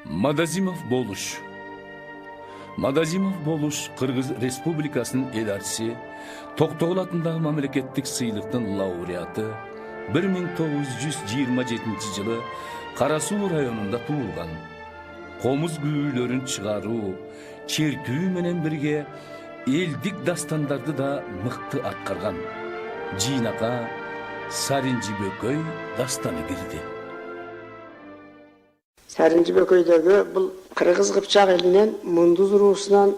Madazimov болуш. Madazimov болуш Кыргыз Республикасынын эл артиси, Токтогул атындагы мамлекеттик сыйлыктын лауреаты, 1927 жылы Кара Суу районунда туулган. Комуз күйүүлөрүн чыгаруу, чертүү менен бирге элдик дастандарды да мыкты аткарган. Жыйнакка Саринжи Бөкөй дастаны кирди. Саринжи Бөкөйдөгү бул Кыргыз Кыпчак элинен Мундуз уруусунан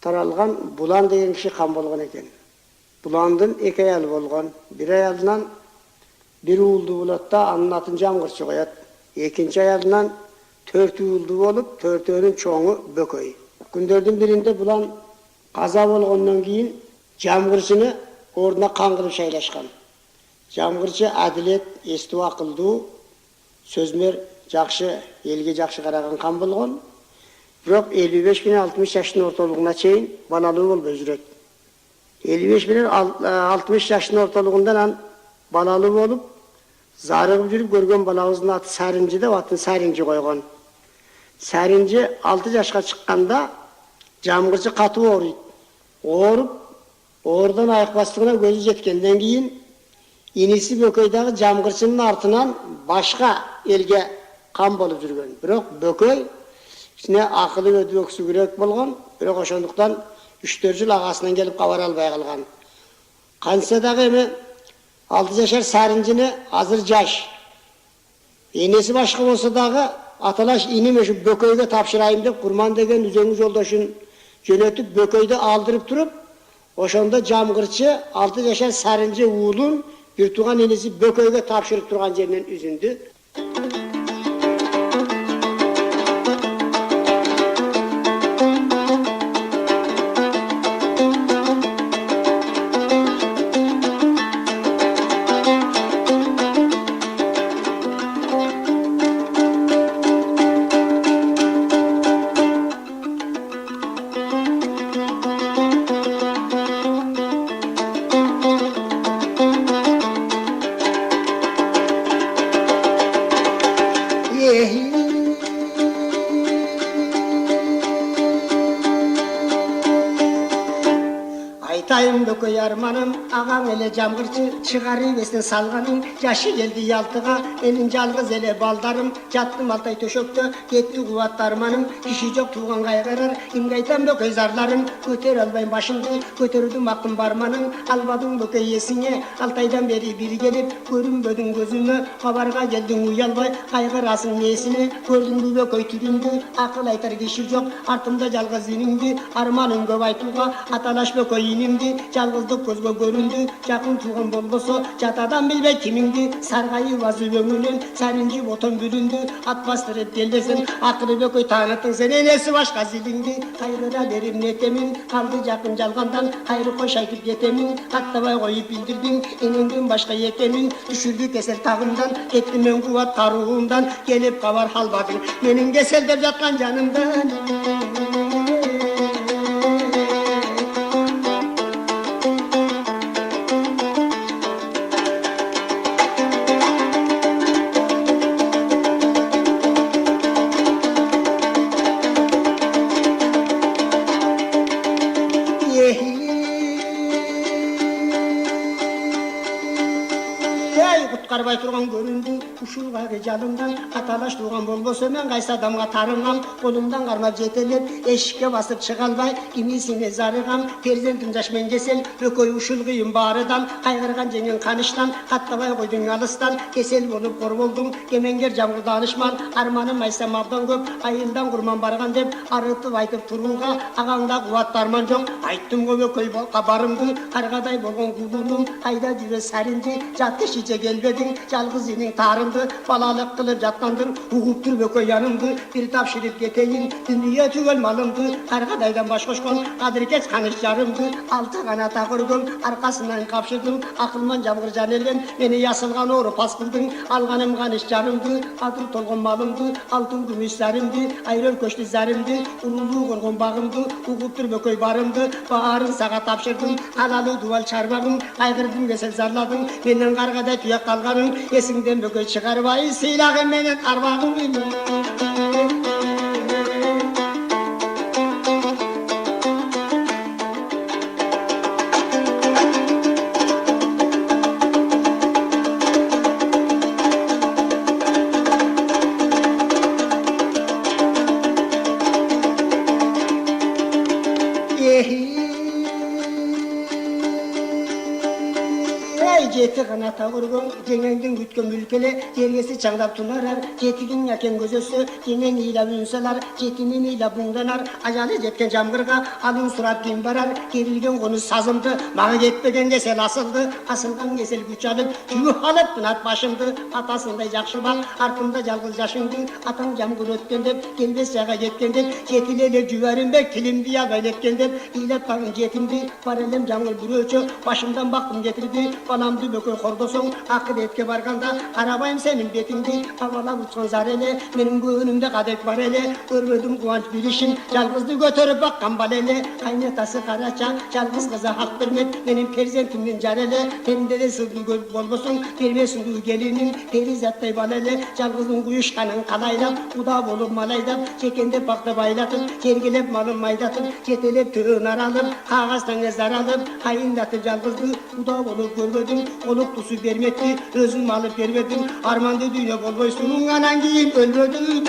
таралган Булан деген киши кам болгон экен. Буландын эки аялы болгон. Бир аялынан бир уулду болот да, анын атын Жамгырчы коет. Экинчи аялынан 4 уулду болуп, 4-өөнүн чоңу Бөкөй. Күндөрдүн биринде Булан каза болгондон кийин Жамгырчыны ордуна кан кылып шайлашкан. Жамгырчы адилет, эстүү, акылдуу, сөзмөр, жакшы, элге жакшы караган кам болгон. Бирок 55 менен 60 жаштын ортолугуна чейин балалуу болбой жүрөт. 55 менен 60 жаштын ортолугунда анан балалуу болуп, зарыгып жүрүп көргөн балабыздын аты Саринжи деп атын Саринжи койгон. Саринжи 6 жашка чыкканда Жамгырчы катуу ооруйт. Ооруп, оордон айыкпастыгына көзү жеткенден кийин иниси Бөкөйдагы Жамгырчынын артынан башка элге кам болуп жүргөн. Бирок Бөкөй ичине акылы өтө өксүгүрөөк болгон, бирок ошондуктан 3-4 жыл агасынан келип кабар албай калган. Кантса дагы эми 6 жашар Саринжини азыр жаш. Энеси башка болсо дагы аталаш иним ушу Бөкөйгө тапшырайын деп Курман деген үзөңү жолдошун жөнөтүп Бөкөйдү алдырып туруп, ошондо Жамгырчы 6 жашар Саринжи уулун бир тууган энеси Бөкөйгө тапшырып турган жеринен үзүндү. Айтайын Бөкөй арманым, ағаң эле Жамгырчы, чыгарып эстен салганың, жашы келди ялтыга, менин жалгыз эле балдарым, жаттым алтай төшөктө, кетти кубат арманым, киши жок тууган кайгырар, эмне айтам Бөкөй зарларым, көтөрө албайм башымды, көтөрүүдүм актым барманым, албадың Бөкөй эсиңе, алтайдан бери бир келип, көрүнбөдүң көзүмө, кабарга келдиң уялбай, кайгырасың несине, көрдүңбү Бөкөй түрүңдү, акыл айтар киши жок, артымда жалгыз иниңди, арманым көп айтууга, аталаш Бөкөй инимди, жалгыздык көзгө көрүндү, жакын тууган болбосо, жатадан билбей кимиңди, саргайып азы өңүнөн, Саринжи ботон бүлүндү, ат бастырып келдесин, акыры Бөкөй таанытың сен энеси башка зилиңди, кайгыра берип нетемин, калды жакын жалгандан, кайры кош айтып кетемин, каттабай коюп билдирдиң, энеңдин башка экенин, түшүрдү кесел тагымдан, кеттим мен кубат каруундан, келип кабар албадың, менин кеселдеп жаткан жанымдан. Куткарбай турган көрүндү, ушул кайгы жалымдан, аталаш тууган болбосо мен кайсы адамга тарынгам, колумдан кармап жетелеп, эшикке басып чыга албай, имисине зарыгам, перзентим жаш мен кесел, Бөкөй ушул кыйын баарыдан, кайгырган жеңин каныштан, каттабай койдуң алыстан, кесел болуп кор болдуң, кемеңгер жамгыр данышман, арманым айсам абдан көп, айылдан Курман барган деп, арытып айтып турууга, агаңда кубат арман жок, айттым го Бөкөй кабарымды, каргадай болгон кулунум, кайда жүрө Саринжи, жатты шиже келбедиң, жалгыз иниң таарымды, балалык кылып жаткандыр, угуптур Бөкөй янымды, бир тапшырып кетейин, дүнүйө түгөл малымды, каргадайдан баш кошкон, кадыркеч каныш жарымды, алты каната көргөм, аркасынан капшырдым, акылман Жамгыржан элем, мени ясылган ооруп пас кылдың, алганым каныш жарымды, адыр толгон малымды, алтын күмүш заримди, айрөл көчтү заримди, улуулуу коргон багымды, угуптур Бөкөй барымды, баарын сага тапшырдым, алалуу дубал чарбагым, кайгырдым кесел зарладың, менден каргадай туяк калганың, эсиңден Бөкөй чыгарбай, сыйлагын менен арбагың. Jeti kanata urgun, jengengden gütken ülkele, yergesi çağdap tunarar, jetigin yaken gözösü, jengen ila bünseler, jetinin ila bundanar, ajalı jetken jamgırga, alın surat kim barar, gerilgen konu sazımdı, mağı yetmegen kesel asıldı, asılgan kesel güç alıp, yuh alıp pınat başımdı, atasında jakşı bak, arkamda жалғыз yaşındı, atan jamgır ötken dep, gelbes yaga yetken dep, jetilele jüverim bek, tilim diya gayletken dep, ilep bağın jetimdi, var elem jamgır bir ölçü, başımdan baktım getirdi, balamdı bökür kordosun, akıbetke barganda, arabayım senin betindi, havalar uçkan zarele, benim gönlümde kadek var ele, örmedim kıvanç bir işin, жалғызды götürüp bakkan balele, kaynatası karaça, жалғыз kıza hak vermet, benim perzentimden carele, teninde de sızlı göz bolbosun, vermesin gelinin, peri zattay balele, жалғыздың kuyuşkanın kalaylap, uda bolup malaydap, çekende bakta baylatıp, kergelep malın maydatıp, jetelep tığın aralıp, kağızdan ezar alıp, hayındatıp жалғызды, uda bolup görmedim, olup tusu vermekti, özüm alıp vermedim, armandı dünya bolboysunun anan giyin ölmedim.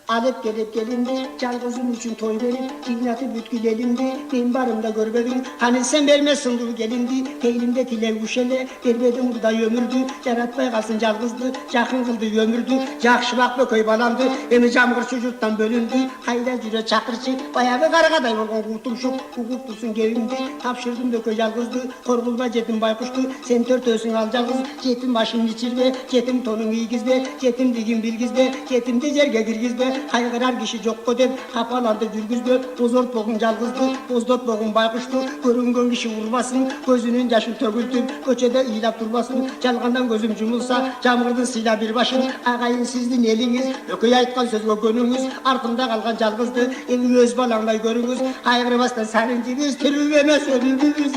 Alıp gelip gelindi, жалғызым üçün toy verip, dinatı bütkü gelindi, ben barımda görmedim, hani sen vermezsin dur gelindi, teylimde tile uşele, vermedim burada ömürdü, yaratmay kalsın жалғызды, жақын kıldı ömürdü, jakşılak bököy balamdı, emi jamgır çocuktan bölündü, hayda jüre çakırçı, bayağı kargaday olgun kurtulşuk, hukuk tutsun gevimdi, tapşırdım bököy жалғызды, korkulma jetim baykuştu, sen törtösün al жалғыз, jetim başını içirme, jetim tonun iygizbe, jetim digin bilgizbe, jetimdi jerge girgizbe, kaygırar kişi jokko dep, kapalandı жүрgüzbe, bozortpogun жалғызды, bozdotpogun baykuştu, görüngen kişi vurmasın, gözünün yaşın tökültüp, köçede iylap durmasın, жалғанdan gözüm jumulsa, jamgırdın sıyla bir başın, ağayın sizdin eliniz, ököy aytkan sözgө könüңüz, артында kalgan жалғызды, evi öz balаңlay görüңüz, kaygırmastan sarıncınız, tırıp emes ölümünüz.